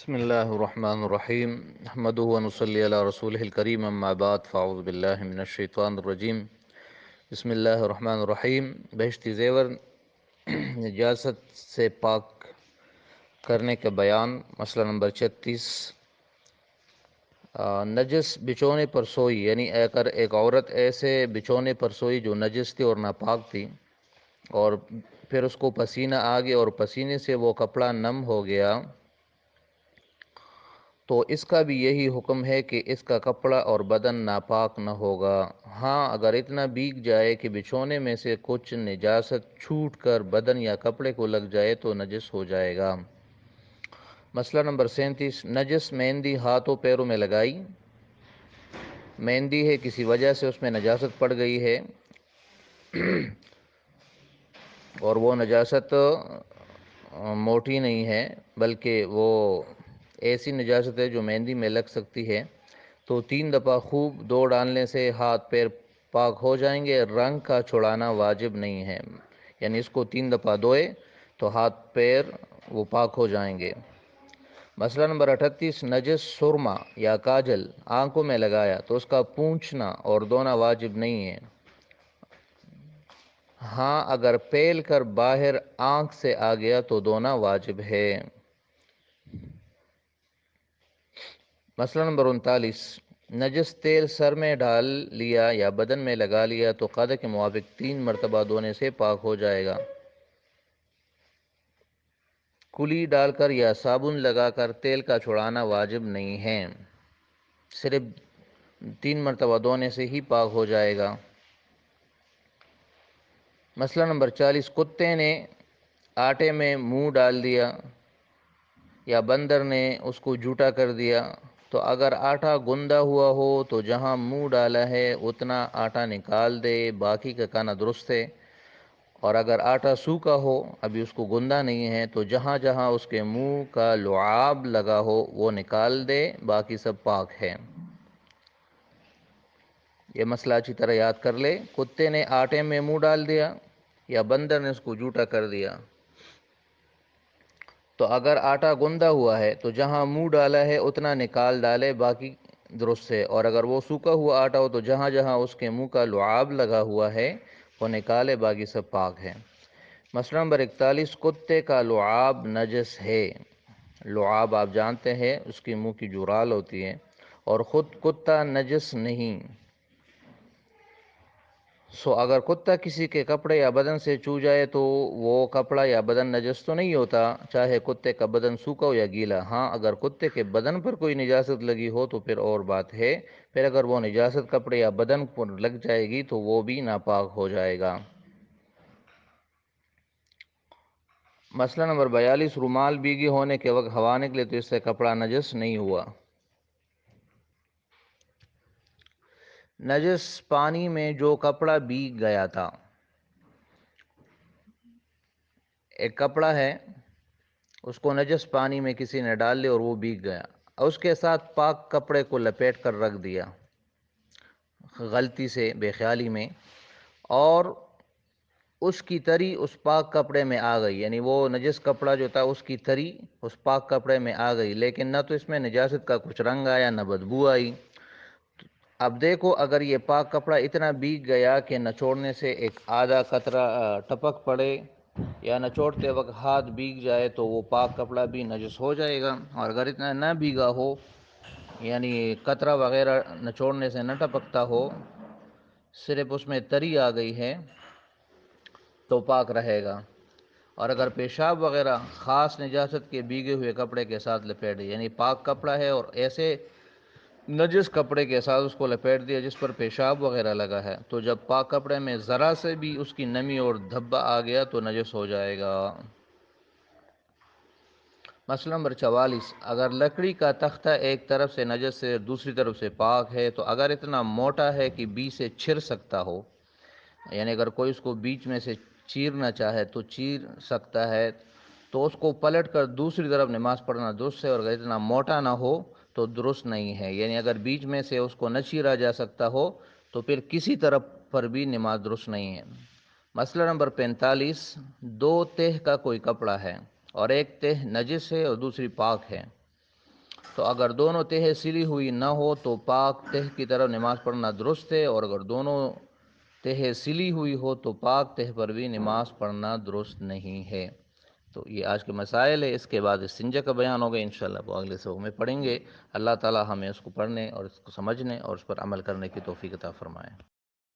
بسم اللہ الرحمن الرحیم احمدہ ونصلی علی رسولہ الکریم اما بعد فاعوذ باللہ من الشیطان الرجیم بسم اللہ الرحمن الرحیم۔ بہشتی زیور نجاست سے پاک کرنے کا بیان، مسئلہ نمبر 36۔ نجس بچھونے پر سوئی، یعنی اگر ایک عورت ایسے بچھونے پر سوئی جو نجس تھی اور ناپاک تھی، اور پھر اس کو پسینہ آ گیا اور پسینے سے وہ کپڑا نم ہو گیا، تو اس کا بھی یہی حکم ہے کہ اس کا کپڑا اور بدن ناپاک نہ ہوگا۔ ہاں، اگر اتنا بھیگ جائے کہ بچھونے میں سے کچھ نجاست چھوٹ کر بدن یا کپڑے کو لگ جائے تو نجس ہو جائے گا۔ مسئلہ نمبر 37۔ نجس مہندی ہاتھوں پیروں میں لگائی۔ مہندی ہے، کسی وجہ سے اس میں نجاست پڑ گئی ہے اور وہ نجاست موٹی نہیں ہے، بلکہ وہ ایسی نجاست ہے جو مہندی میں لگ سکتی ہے، تو 3 دفعہ خوب دو ڈالنے سے ہاتھ پیر پاک ہو جائیں گے۔ رنگ کا چھڑانا واجب نہیں ہے، یعنی اس کو 3 دفعہ دھوئے تو ہاتھ پیر وہ پاک ہو جائیں گے۔ مسئلہ نمبر 38۔ نجس سرما یا کاجل آنکھوں میں لگایا تو اس کا پونچھنا اور دھونا واجب نہیں ہے۔ ہاں، اگر پھیل کر باہر آنکھ سے آ گیا تو دھونا واجب ہے۔ مسئلہ نمبر 39۔ نجس تیل سر میں ڈال لیا یا بدن میں لگا لیا تو قاعدہ کے موافق 3 مرتبہ دھونے سے پاک ہو جائے گا۔ کلی ڈال کر یا صابن لگا کر تیل کا چھڑانا واجب نہیں ہے، صرف 3 مرتبہ دھونے سے ہی پاک ہو جائے گا۔ مسئلہ نمبر 40۔ کتے نے آٹے میں منہ ڈال دیا یا بندر نے اس کو جھوٹا کر دیا، تو اگر آٹا گندا ہوا ہو تو جہاں منہ ڈالا ہے اتنا آٹا نکال دے، باقی کا کھانا درست ہے۔ اور اگر آٹا سوکھا ہو، ابھی اس کو گندا نہیں ہے، تو جہاں جہاں اس کے منہ کا لعاب لگا ہو وہ نکال دے، باقی سب پاک ہے۔ یہ مسئلہ اچھی طرح یاد کر لے۔ کتے نے آٹے میں منہ ڈال دیا یا بندر نے اس کو جھوٹا کر دیا، تو اگر آٹا گندا ہوا ہے تو جہاں منہ ڈالا ہے اتنا نکال ڈالے، باقی درست ہے۔ اور اگر وہ سوکھا ہوا آٹا ہو تو جہاں جہاں اس کے منہ کا لعاب لگا ہوا ہے وہ نکالے، باقی سب پاک ہے۔ مسئلہ نمبر 41۔ کتے کا لعاب نجس ہے۔ لعاب آپ جانتے ہیں، اس کی منہ کی جرال ہوتی ہے، اور خود کتا نجس نہیں۔ اگر کتا کسی کے کپڑے یا بدن سے چو جائے تو وہ کپڑا یا بدن نجس تو نہیں ہوتا، چاہے کتے کا بدن سوکھا ہو یا گیلا۔ ہاں، اگر کتے کے بدن پر کوئی نجاست لگی ہو تو پھر اور بات ہے، پھر اگر وہ نجاست کپڑے یا بدن پر لگ جائے گی تو وہ بھی ناپاک ہو جائے گا۔ مسئلہ نمبر 42۔ رومال بھیگی ہونے کے وقت ہوا نکلے تو اس سے کپڑا نجس نہیں ہوا۔ نجس پانی میں جو کپڑا بھیگ گیا تھا، ایک کپڑا ہے، اس کو نجس پانی میں کسی نے ڈال لیا اور وہ بھیگ گیا، اور اس کے ساتھ پاک کپڑے کو لپیٹ کر رکھ دیا غلطی سے، بے خیالی میں، اور اس کی تری اس پاک کپڑے میں آ گئی، یعنی وہ نجس کپڑا جو تھا اس کی تری اس پاک کپڑے میں آ گئی، لیکن نہ تو اس میں نجاست کا کچھ رنگ آیا نہ بدبو آئی۔ اب دیکھو، اگر یہ پاک کپڑا اتنا بھیگ گیا کہ نچوڑنے سے ایک آدھا قطرہ ٹپک پڑے، یا نچوڑتے وقت ہاتھ بھیگ جائے تو وہ پاک کپڑا بھی نجس ہو جائے گا۔ اور اگر اتنا نہ بھیگا ہو، یعنی قطرہ وغیرہ نچوڑنے سے نہ ٹپکتا ہو، صرف اس میں تری آ گئی ہے تو پاک رہے گا۔ اور اگر پیشاب وغیرہ خاص نجاست کے بھیگے ہوئے کپڑے کے ساتھ لپیٹ دیا، یعنی پاک کپڑا ہے اور ایسے نجس کپڑے کے ساتھ اس کو لپیٹ دیا جس پر پیشاب وغیرہ لگا ہے، تو جب پاک کپڑے میں ذرا سے بھی اس کی نمی اور دھبا آ گیا تو نجس ہو جائے گا۔ مسئلہ نمبر 44۔ اگر لکڑی کا تختہ ایک طرف سے نجس سے دوسری طرف سے پاک ہے، تو اگر اتنا موٹا ہے کہ بیچ سے چھر سکتا ہو، یعنی اگر کوئی اس کو بیچ میں سے چیرنا چاہے تو چیر سکتا ہے، تو اس کو پلٹ کر دوسری طرف نماز پڑھنا درست ہے۔ اور اگر اتنا موٹا نہ ہو تو درست نہیں ہے، یعنی اگر بیچ میں سے اس کو نہ چیرا جا سکتا ہو تو پھر کسی طرف پر بھی نماز درست نہیں ہے۔ مسئلہ نمبر 45۔ 2 تہہ کا کوئی کپڑا ہے اور ایک تہہ نجس ہے اور دوسری پاک ہے، تو اگر دونوں تہیں سلی ہوئی نہ ہو تو پاک تہ کی طرف نماز پڑھنا درست ہے، اور اگر دونوں تہیں سلی ہوئی ہو تو پاک تہ پر بھی نماز پڑھنا درست نہیں ہے۔ تو یہ آج کے مسائل ہے۔ اس کے بعد استنجا کا بیان ہوگا انشاءاللہ، وہ اگلے سبق میں پڑھیں گے۔ اللہ تعالی ہمیں اس کو پڑھنے اور اس کو سمجھنے اور اس پر عمل کرنے کی توفیق عطا فرمائے۔